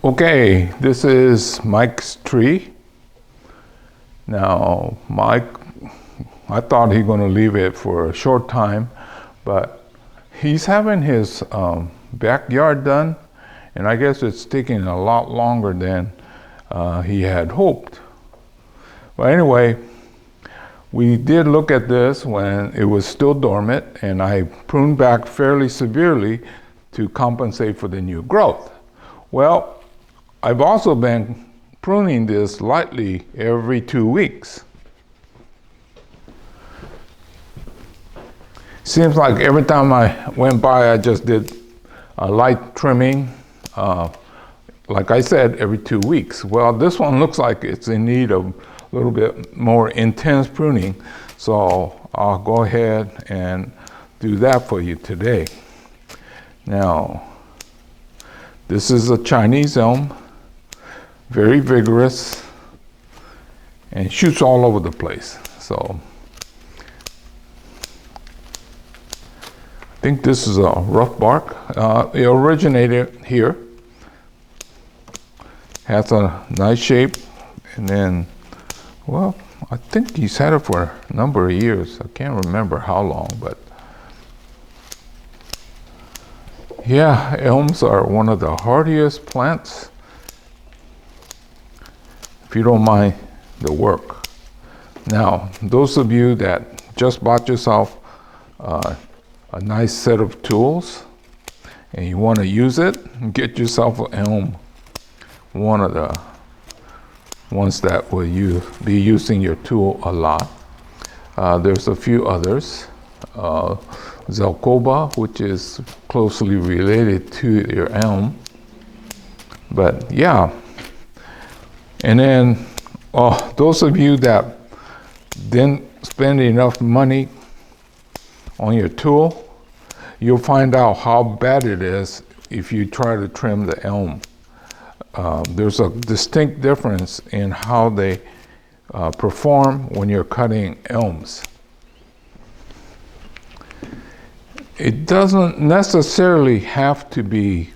Okay, this is Mike's tree. Now, Mike, I thought he was going to leave it for a short time, but he's having his backyard done, and I guess it's taking a lot longer than he had hoped. Well, anyway, we did look at this when it was still dormant, and I pruned back fairly severely to compensate for the new growth. Well, I've also been pruning this lightly every 2 weeks. Seems like every time I went by, I just did a light trimming, like I said, every 2 weeks. Well, this one looks like it's in need of a little bit more intense pruning, so I'll go ahead and do that for you today. Now, this is a Chinese elm, very vigorous, and shoots all over the place. So I think this is a rough bark. It originated here. Has a nice shape, and then, well, I think he's had it for a number of years. I can't remember how long, but yeah, elms are one of the hardiest plants, if you don't mind the work. Now, those of you that just bought yourself a nice set of tools and you want to use it, get yourself an elm, one of the ones that will you be using your tool a lot. There's a few others. Zelkoba, which is closely related to your elm. But yeah, and then those of you that didn't spend enough money on your tool, you'll find out how bad it is if you try to trim the elm. There's a distinct difference in how they perform when you're cutting elms. It doesn't necessarily have to be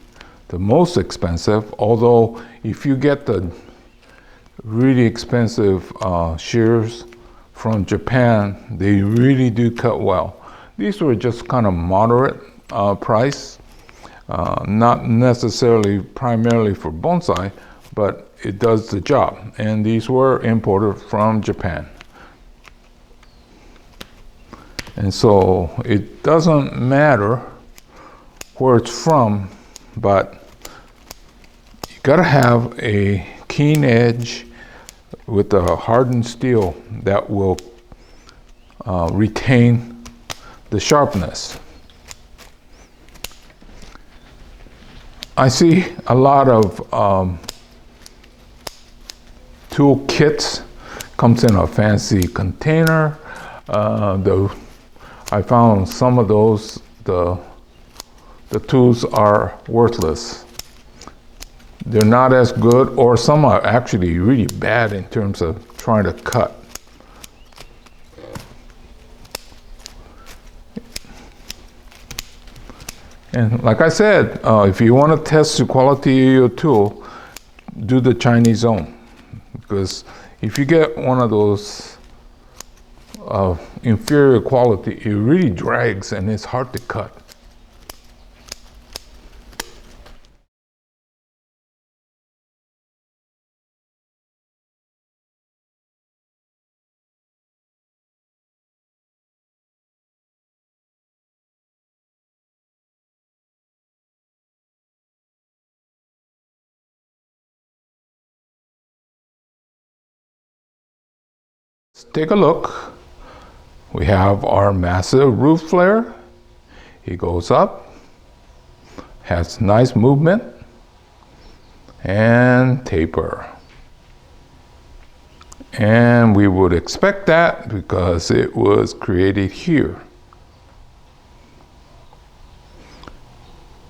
the most expensive, although if you get the really expensive shears from Japan, they really do cut well. These were just kind of moderate price, not necessarily primarily for bonsai, but it does the job. And these were imported from Japan. And so it doesn't matter where it's from, but you gotta have a keen edge with a hardened steel that will retain the sharpness. I see a lot of tool kits, comes in a fancy container. I found some of those, the tools are worthless. They're not as good, or some are actually really bad in terms of trying to cut. And like I said, if you want to test the quality of your tool, do the Chinese elm. Because if you get one of those inferior quality, it really drags and it's hard to cut. Let's take a look. We have our massive root flare. He goes up, has nice movement, and taper. And we would expect that because it was created here.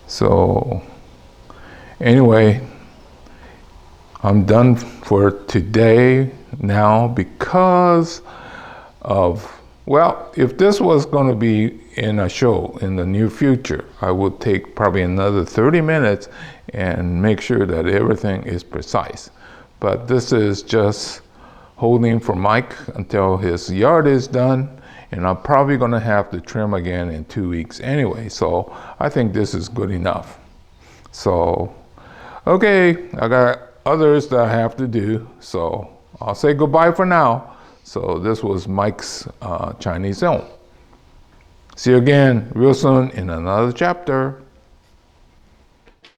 So anyway, I'm done for today now because of Well, if this was going to be in a show in the near future, I would take probably another 30 minutes and make sure that everything is precise. But this is just holding for Mike until his yard is done, and I'm probably going to have to trim again in 2 weeks anyway. So I think this is good enough. So, okay, I got others that I have to do. So I'll say goodbye for now. So this was Mike's Chinese Zone. See you again real soon in another chapter.